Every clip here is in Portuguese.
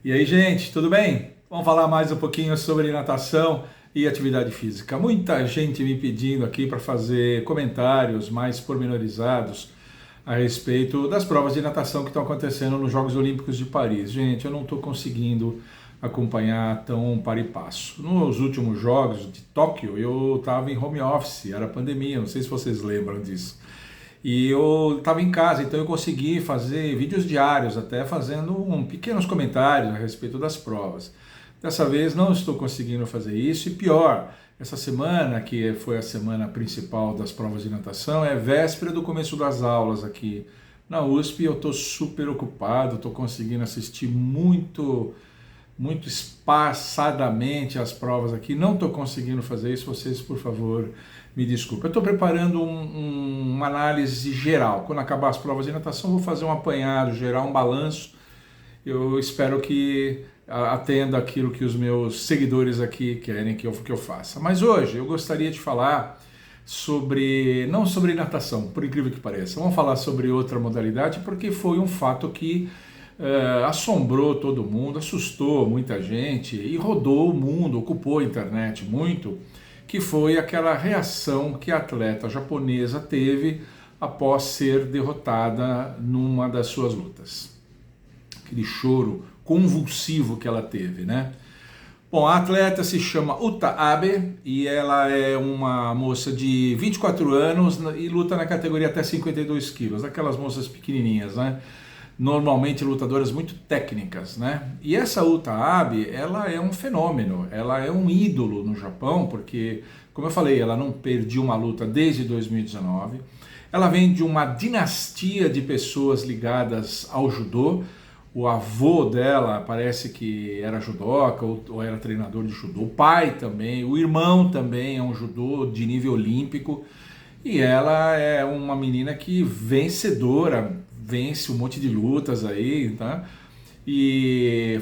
E aí, gente, tudo bem? Vamos falar mais um pouquinho sobre natação e atividade física. Muita gente me pedindo aqui para fazer comentários mais pormenorizados a respeito das provas de natação que estão acontecendo nos Jogos Olímpicos de Paris. Gente, eu não estou conseguindo acompanhar tão par e passo. Nos últimos Jogos de Tóquio, eu estava em home office, era pandemia, não sei se vocês lembram disso. E eu estava em casa, então eu consegui fazer vídeos diários, até fazendo pequenos comentários a respeito das provas. Dessa vez não estou conseguindo fazer isso, e pior, essa semana, que foi a semana principal das provas de natação, é véspera do começo das aulas aqui na USP. Eu estou super ocupado, estou conseguindo assistir muito espaçadamente as provas aqui, não estou conseguindo fazer isso, vocês, por favor, me desculpem. Eu estou preparando uma análise geral. Quando acabar as provas de natação, vou fazer um apanhado geral, um balanço. Eu espero que atenda aquilo que os meus seguidores aqui querem que eu faça. Mas hoje eu gostaria de falar não sobre natação, por incrível que pareça. Vamos falar sobre outra modalidade, porque foi um fato que assombrou todo mundo, assustou muita gente e rodou o mundo, ocupou a internet muito, que foi aquela reação que a atleta japonesa teve após ser derrotada numa das suas lutas. Aquele choro convulsivo que ela teve, né? Bom, a atleta se chama Uta Abe e ela é uma moça de 24 anos e luta na categoria até 52 quilos, aquelas moças pequenininhas, né? Normalmente lutadoras muito técnicas, né? E essa Uta Abe, ela é um fenômeno, ela é um ídolo no Japão, porque, como eu falei, ela não perdeu uma luta desde 2019. Ela vem de uma dinastia de pessoas ligadas ao judô. O avô dela parece que era judoca ou era treinador de judô. O pai também, o irmão também é um judô de nível olímpico. E ela é uma menina que vencedora, vence um monte de lutas aí, tá? E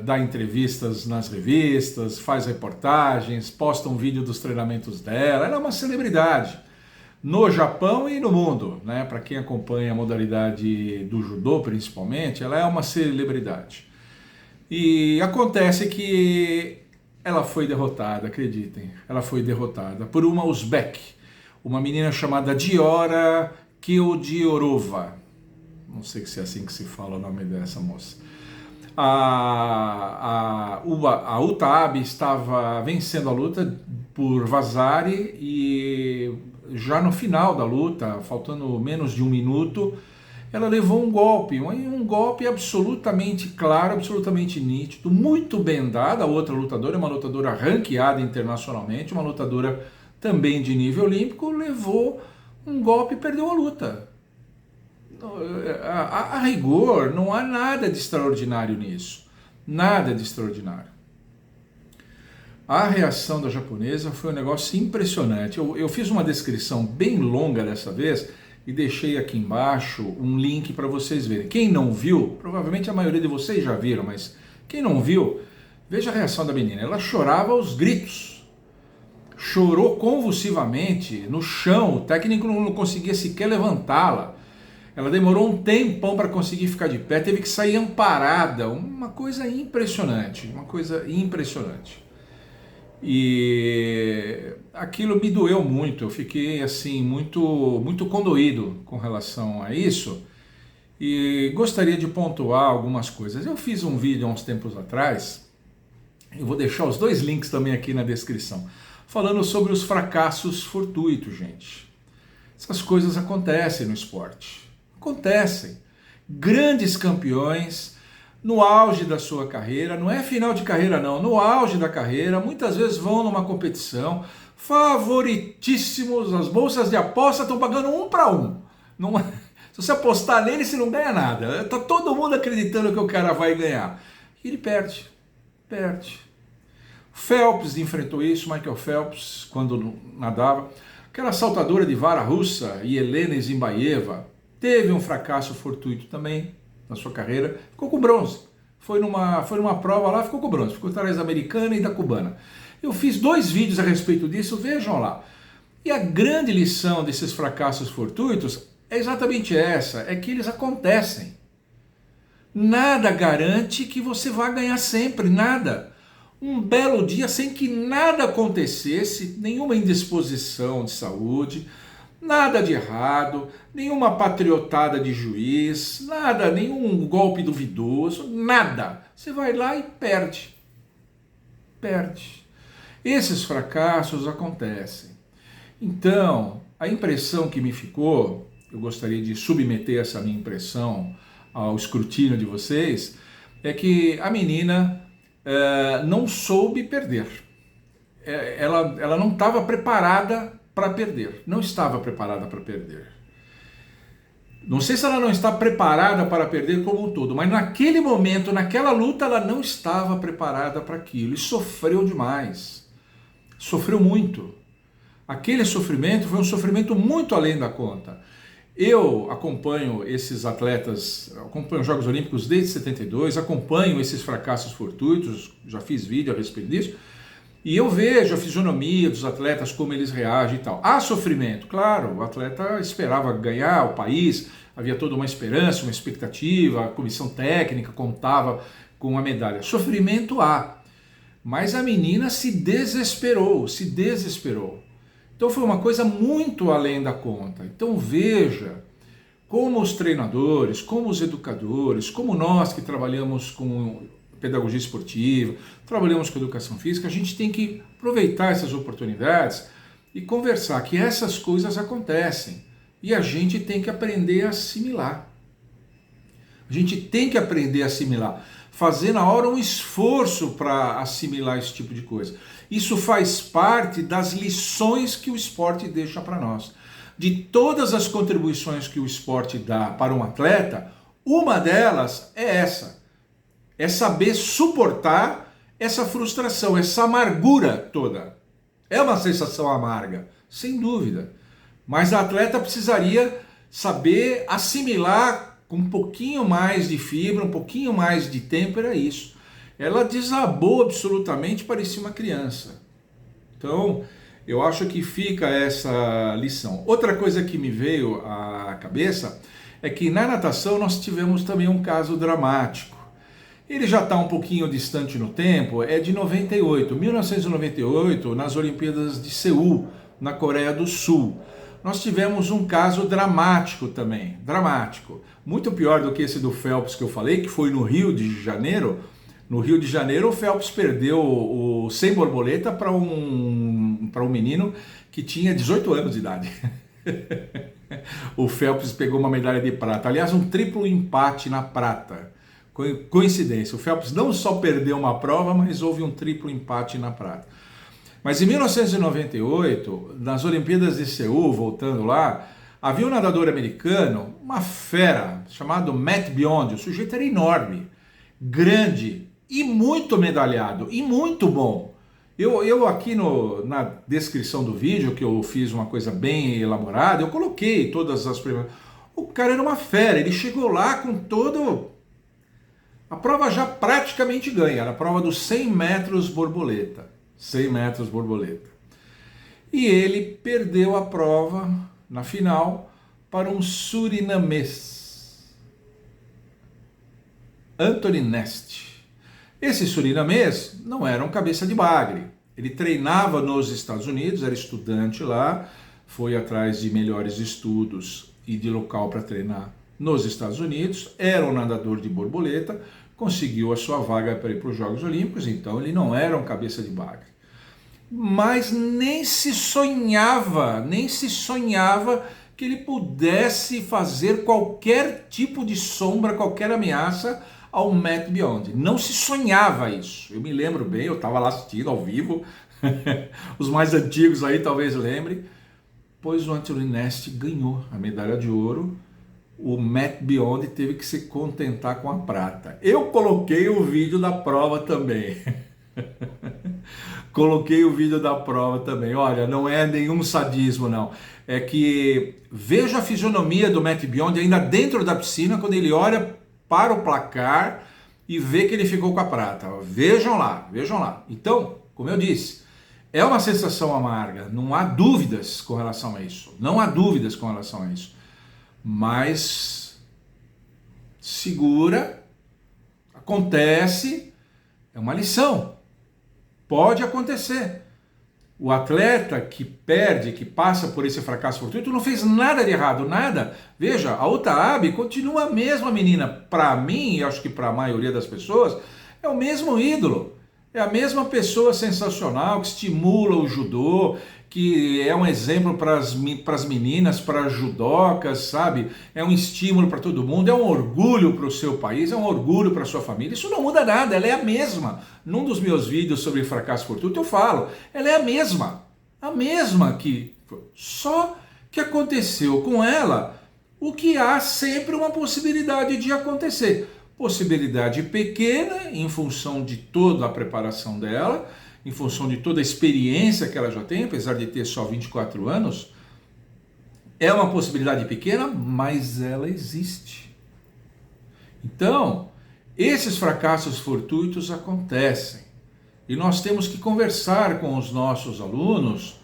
dá entrevistas nas revistas, faz reportagens, posta um vídeo dos treinamentos dela. Ela é uma celebridade no Japão e no mundo, né? Para quem acompanha a modalidade do judô, principalmente, ela é uma celebridade. E acontece que ela foi derrotada, acreditem, ela foi derrotada por uma uzbek, uma menina chamada Diora Kildiorova. Não sei se é assim que se fala o nome dessa moça. A Uta Abe estava vencendo a luta por Vasari e já no final da luta, faltando menos de um minuto, ela levou um golpe absolutamente claro, absolutamente nítido, muito bem dado. A outra lutadora é uma lutadora ranqueada internacionalmente, uma lutadora também de nível olímpico, levou um golpe e perdeu a luta. A rigor, não há nada de extraordinário nisso. Nada de extraordinário. A reação da japonesa foi um negócio impressionante. Eu fiz uma descrição bem longa dessa vez e deixei aqui embaixo um link para vocês verem. Quem não viu, provavelmente a maioria de vocês já viram, mas quem não viu, veja a reação da menina. Ela chorava aos gritos. Chorou convulsivamente no chão. O técnico não conseguia sequer levantá-la. Ela demorou um tempão para conseguir ficar de pé, teve que sair amparada, uma coisa impressionante, E aquilo me doeu muito, eu fiquei assim muito condoído com relação a isso e gostaria de pontuar algumas coisas. Eu fiz um vídeo há uns tempos atrás, eu vou deixar os dois links também aqui na descrição, falando sobre os fracassos fortuitos, gente. Essas coisas acontecem no esporte. Acontecem. Grandes campeões, no auge da sua carreira, não é final de carreira não, no auge da carreira, muitas vezes vão numa competição, favoritíssimos, as bolsas de aposta estão pagando 1 para 1. Não, se você apostar nele, você não ganha nada. Está todo mundo acreditando que o cara vai ganhar. E ele perde. Phelps enfrentou isso, Michael Phelps, quando nadava. Aquela saltadora de vara russa, Yelena Zimbayeva, teve um fracasso fortuito também na sua carreira, ficou com bronze. Foi numa prova lá, ficou com bronze, ficou atrás da americana e da cubana. Eu fiz 2 vídeos a respeito disso, vejam lá. E a grande lição desses fracassos fortuitos é exatamente essa, é que eles acontecem. Nada garante que você vá ganhar sempre, nada. Um belo dia, sem que nada acontecesse, nenhuma indisposição de saúde, nada de errado, nenhuma patriotada de juiz, nada, nenhum golpe duvidoso, nada. Você vai lá e perde. Perde. Esses fracassos acontecem. Então, a impressão que me ficou, eu gostaria de submeter essa minha impressão ao escrutínio de vocês, é que a menina não soube perder. Ela não estava preparada para perder. Não estava preparada para perder. Não sei se ela não está preparada para perder como um todo, mas naquele momento, naquela luta, ela não estava preparada para aquilo e sofreu demais. Sofreu muito. Aquele sofrimento foi um sofrimento muito além da conta. Eu acompanho esses atletas, acompanho os Jogos Olímpicos desde 72, acompanho esses fracassos fortuitos, já fiz vídeo a respeito disso, e eu vejo a fisionomia dos atletas, como eles reagem e tal. Há sofrimento, claro, o atleta esperava ganhar o país, havia toda uma esperança, uma expectativa, a comissão técnica contava com a medalha. Sofrimento há, mas a menina se desesperou, se desesperou. Então foi uma coisa muito além da conta. Então veja como os treinadores, como os educadores, como nós que trabalhamos com pedagogia esportiva, trabalhamos com educação física, a gente tem que aproveitar essas oportunidades e conversar que essas coisas acontecem e a gente tem que aprender a assimilar. A gente tem que aprender a assimilar, fazer na hora um esforço para assimilar esse tipo de coisa. Isso faz parte das lições que o esporte deixa para nós. De todas as contribuições que o esporte dá para um atleta, uma delas é essa. É saber suportar essa frustração, essa amargura toda. É uma sensação amarga, sem dúvida. Mas a atleta precisaria saber assimilar com um pouquinho mais de fibra, um pouquinho mais de tempo, era isso. Ela desabou absolutamente, parecia uma criança. Então, eu acho que fica essa lição. Outra coisa que me veio à cabeça é que na natação nós tivemos também um caso dramático. Ele já está um pouquinho distante no tempo, é de 98, 1998, nas Olimpíadas de Seul, na Coreia do Sul. Nós tivemos um caso dramático também, dramático. Muito pior do que esse do Phelps que eu falei, que foi no Rio de Janeiro. No Rio de Janeiro, o Phelps perdeu o 100 borboleta para um menino que tinha 18 anos de idade. O Phelps pegou uma medalha de prata. Aliás, um triplo empate na prata. Coincidência. O Phelps não só perdeu uma prova, mas houve um triplo empate na prata. Mas em 1998, nas Olimpíadas de Seul, voltando lá, havia um nadador americano, uma fera, chamado Matt Biondi. O sujeito era enorme, grande, e muito medalhado, e muito bom. Eu aqui na descrição do vídeo, que eu fiz uma coisa bem elaborada, eu coloquei todas as primeiras. O cara era uma fera, ele chegou lá com todo... A prova já praticamente ganha, era a prova dos 100 metros borboleta. 100 metros borboleta. E ele perdeu a prova na final para um surinamês, Anthony Nest. Esse surinamês não era um cabeça de bagre. Ele treinava nos Estados Unidos, era estudante lá, foi atrás de melhores estudos e de local para treinar nos Estados Unidos, era um nadador de borboleta, conseguiu a sua vaga para ir para os Jogos Olímpicos, então ele não era um cabeça de bagre. Mas nem se sonhava que ele pudesse fazer qualquer tipo de sombra, qualquer ameaça ao Matt Biondi. Não se sonhava isso. Eu me lembro bem, eu estava lá assistindo ao vivo, os mais antigos aí talvez lembrem, pois o Anthony Nest ganhou a medalha de ouro, o Matt Biondi teve que se contentar com a prata. Eu coloquei o vídeo da prova também. Coloquei o vídeo da prova também. Olha, não é nenhum sadismo, não. É que veja a fisionomia do Matt Biondi ainda dentro da piscina, quando ele olha para o placar e vê que ele ficou com a prata. Vejam lá, vejam lá. Então, como eu disse, é uma sensação amarga. Não há dúvidas com relação a isso. Não há dúvidas com relação a isso. Mas segura, Acontece, é uma lição. Pode acontecer. O atleta que perde, que passa por esse fracasso fortuito, não fez nada de errado, nada. Veja, a Uta Abe continua a mesma menina. Para mim, e acho que para a maioria das pessoas, é o mesmo ídolo. É a mesma pessoa sensacional que estimula o judô, que é um exemplo para as meninas, para as judocas, sabe? É um estímulo para todo mundo, é um orgulho para o seu país, é um orgulho para a sua família. Isso não muda nada, ela é a mesma. Num dos meus vídeos sobre fracasso fortuito eu falo, ela é a mesma que... Só que aconteceu com ela o que há sempre uma possibilidade de acontecer. Possibilidade pequena, em função de toda a preparação dela, em função de toda a experiência que ela já tem, apesar de ter só 24 anos, é uma possibilidade pequena, mas ela existe. Então, esses fracassos fortuitos acontecem. E nós temos que conversar com os nossos alunos,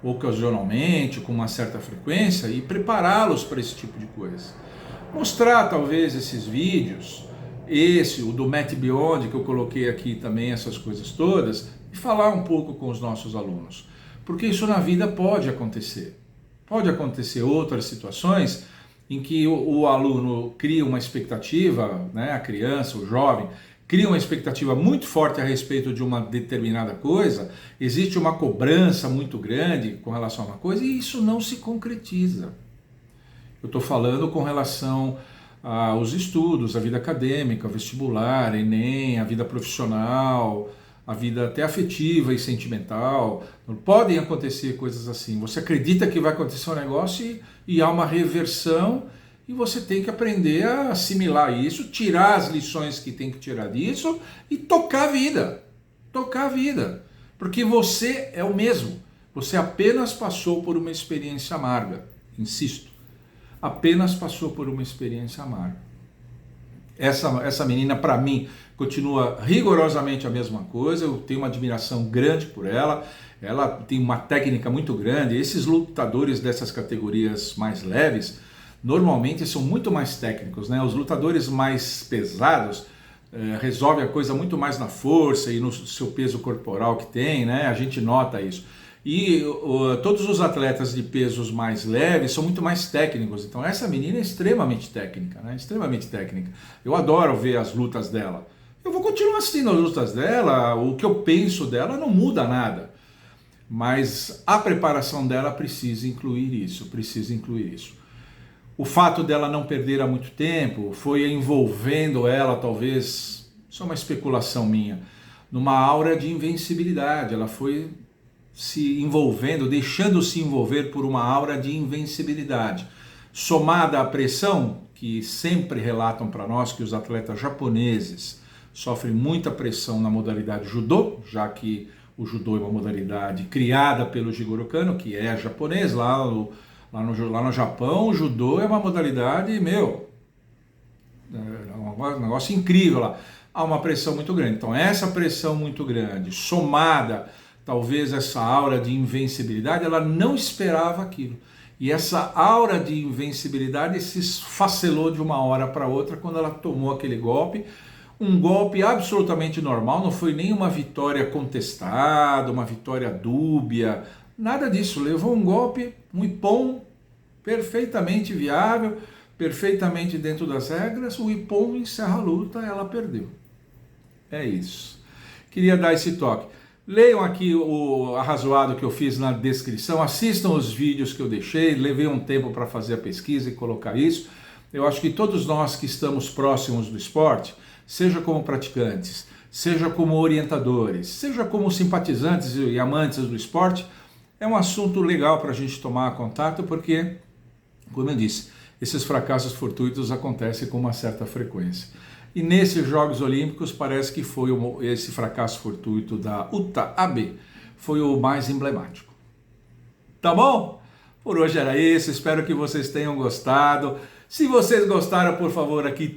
ocasionalmente, com uma certa frequência, e prepará-los para esse tipo de coisa. Mostrar, talvez, esses vídeos, o do Matt Beyond, que eu coloquei aqui também, essas coisas todas, e falar um pouco com os nossos alunos. Porque isso na vida pode acontecer. Pode acontecer outras situações em que o aluno cria uma expectativa, né, a criança, o jovem, cria uma expectativa muito forte a respeito de uma determinada coisa, existe uma cobrança muito grande com relação a uma coisa e isso não se concretiza. Eu estou falando com relação aos estudos, a vida acadêmica, o vestibular, Enem, a vida profissional, a vida até afetiva e sentimental. Podem acontecer coisas assim. Você acredita que vai acontecer um negócio e há uma reversão e você tem que aprender a assimilar isso, tirar as lições que tem que tirar disso e tocar a vida. Tocar a vida. Porque você é o mesmo. Você apenas passou por uma experiência amarga. Insisto. Apenas passou por uma experiência amarga. Essa menina, para mim, continua rigorosamente a mesma coisa. Eu tenho uma admiração grande por ela. Ela tem uma técnica muito grande. Esses lutadores dessas categorias mais leves, normalmente são muito mais técnicos, né? Os lutadores mais pesados resolvem a coisa muito mais na força e no seu peso corporal que tem, né? A gente nota isso. E todos os atletas de pesos mais leves são muito mais técnicos. Então essa menina é extremamente técnica, né? Extremamente técnica. Eu adoro ver as lutas dela. Eu vou continuar assistindo as lutas dela, o que eu penso dela não muda nada. Mas a preparação dela precisa incluir isso, O fato dela não perder há muito tempo foi envolvendo ela, talvez, isso é uma especulação minha, numa aura de invencibilidade. Ela foi se envolvendo, deixando-se envolver por uma aura de invencibilidade, somada à pressão que sempre relatam para nós que os atletas japoneses sofrem muita pressão na modalidade judô, já que o judô é uma modalidade criada pelo Jigoro Kano, que é japonês. Lá no Japão, o judô é uma modalidade, é um negócio incrível lá. Há uma pressão muito grande. Então essa pressão muito grande, somada talvez essa aura de invencibilidade, ela não esperava aquilo. E essa aura de invencibilidade se esfacelou de uma hora para outra quando ela tomou aquele golpe. Um golpe absolutamente normal, não foi nem uma vitória contestada, uma vitória dúbia, nada disso. Levou um golpe, um ippon perfeitamente viável, perfeitamente dentro das regras. O ippon encerra a luta, ela perdeu. É isso. Queria dar esse toque. Leiam aqui o arrazoado que eu fiz na descrição, assistam os vídeos que eu deixei, levei um tempo para fazer a pesquisa e colocar isso. Eu acho que todos nós que estamos próximos do esporte, seja como praticantes, seja como orientadores, seja como simpatizantes e amantes do esporte, é um assunto legal para a gente tomar contato, porque, como eu disse, esses fracassos fortuitos acontecem com uma certa frequência. E nesses Jogos Olímpicos parece que foi esse fracasso fortuito da Uta Abe foi o mais emblemático. Tá bom? Por hoje era isso, espero que vocês tenham gostado. Se vocês gostaram, por favor, aqui,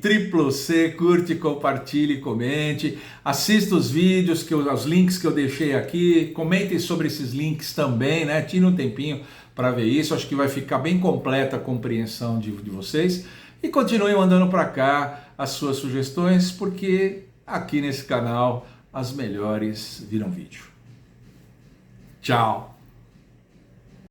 C, curte, compartilhe, comente, assista os vídeos, os links que eu deixei aqui, comentem sobre esses links também, né? Tire um tempinho para ver isso, acho que vai ficar bem completa a compreensão de vocês. E continuem mandando para cá as suas sugestões, porque aqui nesse canal, as melhores viram vídeo. Tchau!